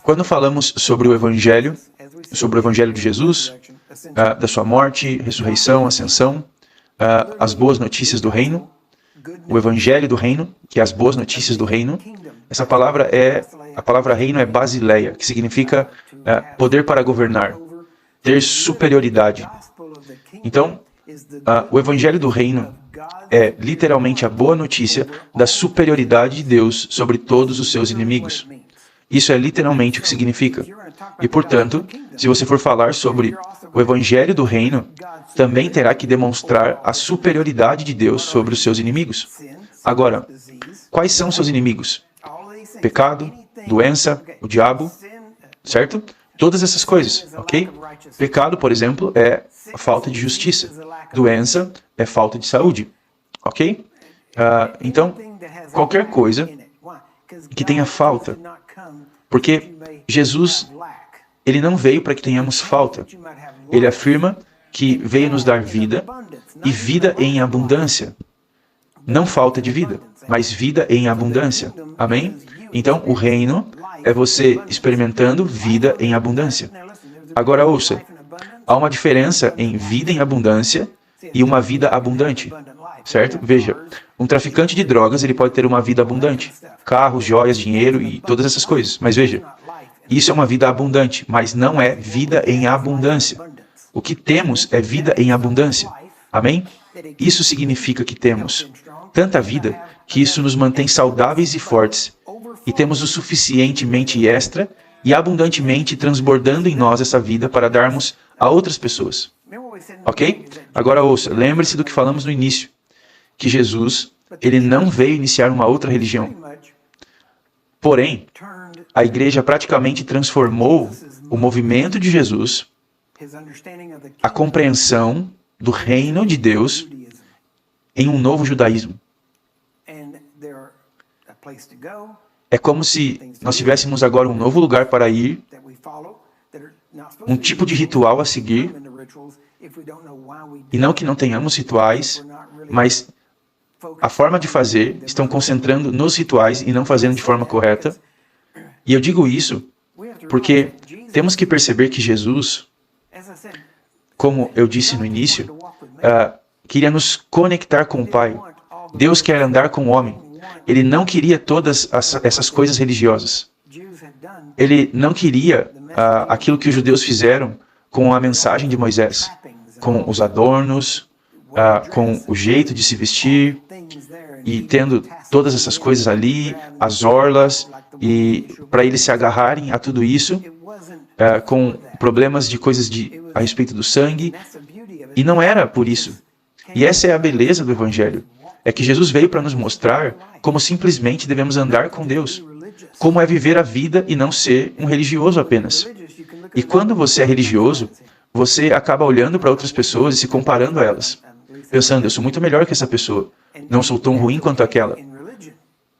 Quando falamos sobre o Evangelho de Jesus, da sua morte, ressurreição, ascensão, as boas notícias do reino, o Evangelho do reino, que é as boas notícias do reino, a palavra reino é basileia, que significa poder para governar, ter superioridade. Então, o Evangelho do reino é literalmente a boa notícia da superioridade de Deus sobre todos os seus inimigos. Isso é literalmente o que significa. E, portanto, se você for falar sobre o Evangelho do reino, também terá que demonstrar a superioridade de Deus sobre os seus inimigos. Agora, quais são seus inimigos? Pecado, doença, o diabo, certo? Todas essas coisas, ok? Pecado, por exemplo, é a falta de justiça. Doença é falta de saúde, ok? Então, qualquer coisa que tenha falta, porque Jesus, ele não veio para que tenhamos falta. Ele afirma que veio nos dar vida, e vida em abundância. Não falta de vida, mas vida em abundância. Amém? Então, o reino é você experimentando vida em abundância. Agora ouça, há uma diferença em vida em abundância e uma vida abundante, certo? Veja, um traficante de drogas, ele pode ter uma vida abundante. Carros, joias, dinheiro e todas essas coisas. Mas veja, isso é uma vida abundante, mas não é vida em abundância. O que temos é vida em abundância. Amém? Isso significa que temos tanta vida que isso nos mantém saudáveis e fortes. E temos o suficientemente extra e abundantemente transbordando em nós essa vida para darmos a outras pessoas. Ok? Agora ouça, lembre-se do que falamos no início, que Jesus, ele não veio iniciar uma outra religião. Porém, a igreja praticamente transformou o movimento de Jesus, a compreensão do reino de Deus, em um novo judaísmo. É como se nós tivéssemos agora um novo lugar para ir, um tipo de ritual a seguir, e não que não tenhamos rituais, mas a forma de fazer estão concentrando nos rituais e não fazendo de forma correta. E eu digo isso porque temos que perceber que Jesus, como eu disse no início, queria nos conectar com o Pai. Deus quer andar com o homem. Ele não queria todas essas coisas religiosas. Ele não queria aquilo que os judeus fizeram com a mensagem de Moisés, com os adornos, com o jeito de se vestir, e tendo todas essas coisas ali, as orlas, e para eles se agarrarem a tudo isso, com problemas de coisas a respeito do sangue, e não era por isso. E essa é a beleza do Evangelho. É que Jesus veio para nos mostrar como simplesmente devemos andar com Deus. Como é viver a vida e não ser um religioso apenas. E quando você é religioso, você acaba olhando para outras pessoas e se comparando a elas. Pensando, eu sou muito melhor que essa pessoa. Não sou tão ruim quanto aquela.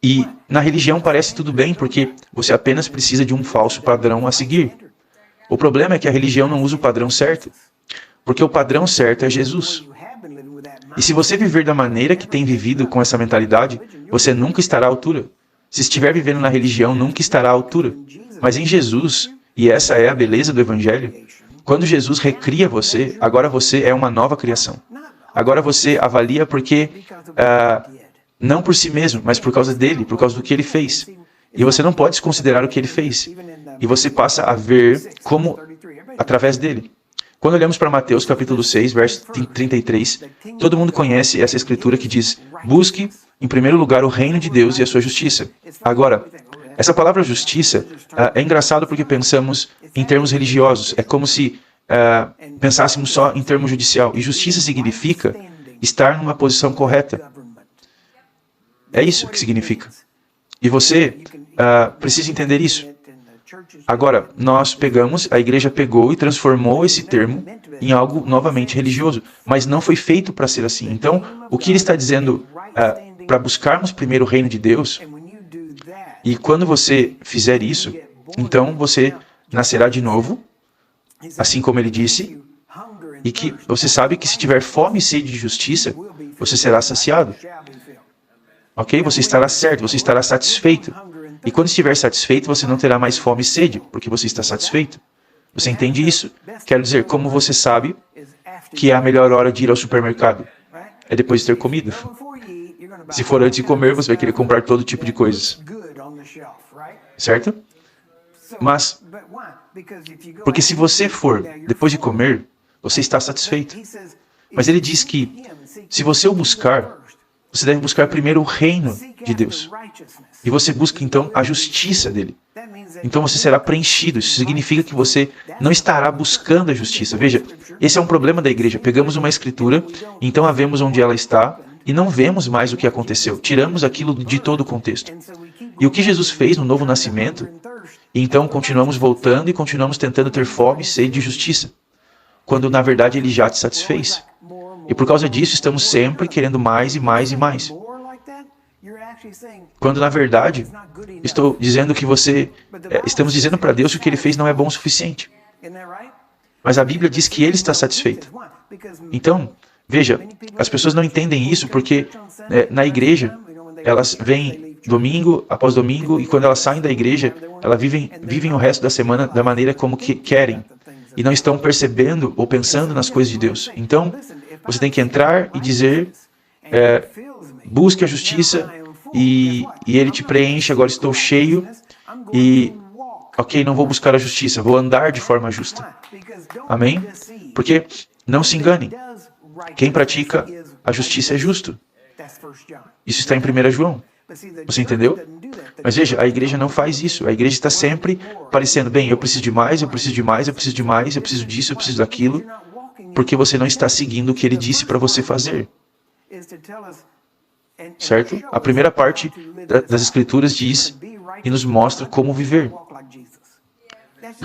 E na religião parece tudo bem, porque você apenas precisa de um falso padrão a seguir. O problema é que a religião não usa o padrão certo. Porque o padrão certo é Jesus. E se você viver da maneira que tem vivido com essa mentalidade, você nunca estará à altura. Se estiver vivendo na religião, nunca estará à altura. Mas em Jesus, e essa é a beleza do Evangelho, quando Jesus recria você, agora você é uma nova criação. Agora você avalia porque, não por si mesmo, mas por causa dele, por causa do que ele fez. E você não pode desconsiderar o que ele fez. E você passa a ver como através dele. Quando olhamos para Mateus capítulo 6, verso 33, todo mundo conhece essa escritura que diz: busque em primeiro lugar o reino de Deus e a sua justiça. Agora, essa palavra justiça é engraçado porque pensamos em termos religiosos. É como se pensássemos só em termos judicial. E justiça significa estar numa posição correta. É isso que significa. E você precisa entender isso. Agora, a igreja pegou e transformou esse termo em algo novamente religioso, mas não foi feito para ser assim. Então, o que ele está dizendo para buscarmos primeiro o reino de Deus, e quando você fizer isso, então você nascerá de novo, assim como ele disse, e que você sabe que se tiver fome e sede de justiça, você será saciado. Ok? Você estará certo, você estará satisfeito. E quando estiver satisfeito, você não terá mais fome e sede, porque você está satisfeito. Você entende isso? Quero dizer, como você sabe que é a melhor hora de ir ao supermercado? É depois de ter comido. Se for antes de comer, você vai querer comprar todo tipo de coisas. Certo? Mas, porque se você for depois de comer, você está satisfeito. Mas ele diz que, se você o buscar, você deve buscar primeiro o reino de Deus. E você busca, então, a justiça dele. Então você será preenchido. Isso significa que você não estará buscando a justiça. Veja, esse é um problema da igreja. Pegamos uma escritura, então a vemos onde ela está, e não vemos mais o que aconteceu. Tiramos aquilo de todo o contexto. E o que Jesus fez no novo nascimento, e então continuamos voltando e continuamos tentando ter fome e sede de justiça, quando na verdade ele já te satisfez. E por causa disso estamos sempre querendo mais e mais e mais. Quando na verdade estou dizendo que estamos dizendo para Deus que o que ele fez não é bom o suficiente. Mas a Bíblia diz que ele está satisfeito. Então, veja, as pessoas não entendem isso porque na igreja elas vêm domingo após domingo e quando elas saem da igreja, elas vivem o resto da semana da maneira como que querem e não estão percebendo ou pensando nas coisas de Deus. Então, você tem que entrar e dizer, busque a justiça e ele te preenche, agora estou cheio e, ok, não vou buscar a justiça, vou andar de forma justa. Amém? Porque, não se enganem, quem pratica a justiça é justo. Isso está em 1 João. Você entendeu? Mas veja, a igreja não faz isso. A igreja está sempre parecendo, bem, eu preciso de mais, eu preciso de mais, eu preciso de mais, eu preciso disso, eu preciso daquilo, porque você não está seguindo o que ele disse para você fazer. Certo? A primeira parte das Escrituras diz e nos mostra como viver.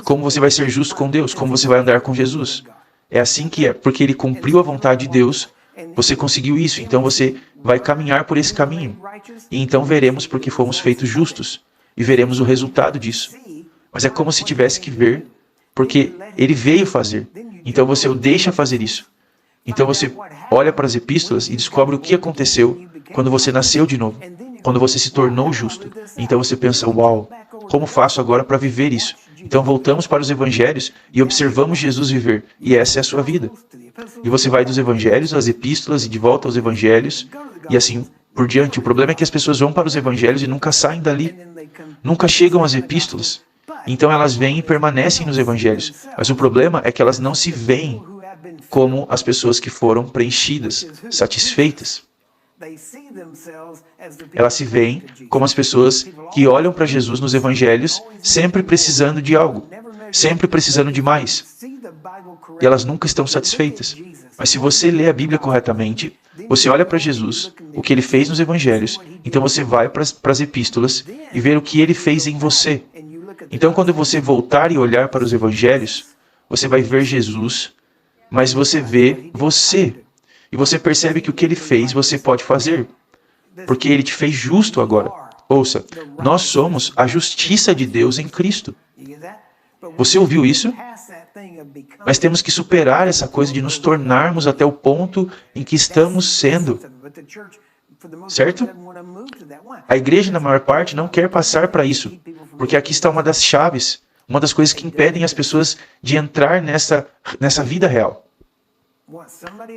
Como você vai ser justo com Deus, como você vai andar com Jesus. É assim que é, porque ele cumpriu a vontade de Deus, você conseguiu isso, então você vai caminhar por esse caminho. E então veremos porque fomos feitos justos, e veremos o resultado disso. Mas é como se tivesse que ver, porque ele veio fazer. Então você o deixa fazer isso. Então você olha para as epístolas e descobre o que aconteceu quando você nasceu de novo, quando você se tornou justo. Então você pensa, uau, como faço agora para viver isso? Então voltamos para os evangelhos e observamos Jesus viver. E essa é a sua vida. E você vai dos evangelhos às epístolas e de volta aos evangelhos e assim por diante. O problema é que as pessoas vão para os evangelhos e nunca saem dali. Nunca chegam às epístolas. Então elas vêm e permanecem nos evangelhos. Mas o problema é que elas não se veem como as pessoas que foram preenchidas, satisfeitas. Elas se veem como as pessoas que olham para Jesus nos evangelhos sempre precisando de algo, sempre precisando de mais. E elas nunca estão satisfeitas. Mas se você lê a Bíblia corretamente, você olha para Jesus, o que ele fez nos evangelhos, então você vai para as epístolas e vê o que ele fez em você. Então quando você voltar e olhar para os evangelhos, você vai ver Jesus, mas você vê você. E você percebe que o que ele fez, você pode fazer. Porque ele te fez justo agora. Ouça, nós somos a justiça de Deus em Cristo. Você ouviu isso? Mas temos que superar essa coisa de nos tornarmos até o ponto em que estamos sendo. Certo? A igreja, na maior parte, não quer passar para isso. Porque aqui está uma das chaves, uma das coisas que impedem as pessoas de entrar nessa vida real.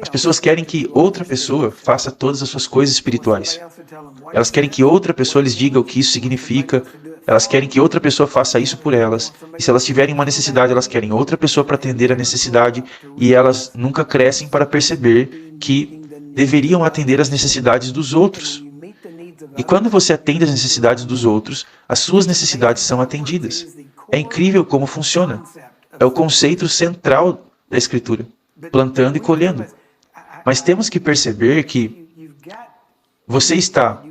As pessoas querem que outra pessoa faça todas as suas coisas espirituais. Elas querem que outra pessoa lhes diga o que isso significa. Elas querem que outra pessoa faça isso por elas. E se elas tiverem uma necessidade, elas querem outra pessoa para atender a necessidade. E elas nunca crescem para perceber que deveriam atender às necessidades dos outros. E quando você atende às necessidades dos outros, as suas necessidades são atendidas. É incrível como funciona. É o conceito central da Escritura. Plantando e colhendo. Mas temos que perceber que você está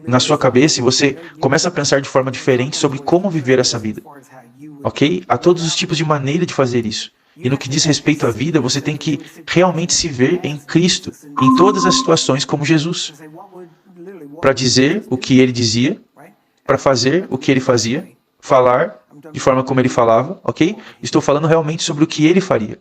na sua cabeça e você começa a pensar de forma diferente sobre como viver essa vida. Ok? Há todos os tipos de maneira de fazer isso. E no que diz respeito à vida, você tem que realmente se ver em Cristo, em todas as situações como Jesus. Para dizer o que ele dizia, para fazer o que ele fazia, falar de forma como ele falava, ok? Estou falando realmente sobre o que ele faria.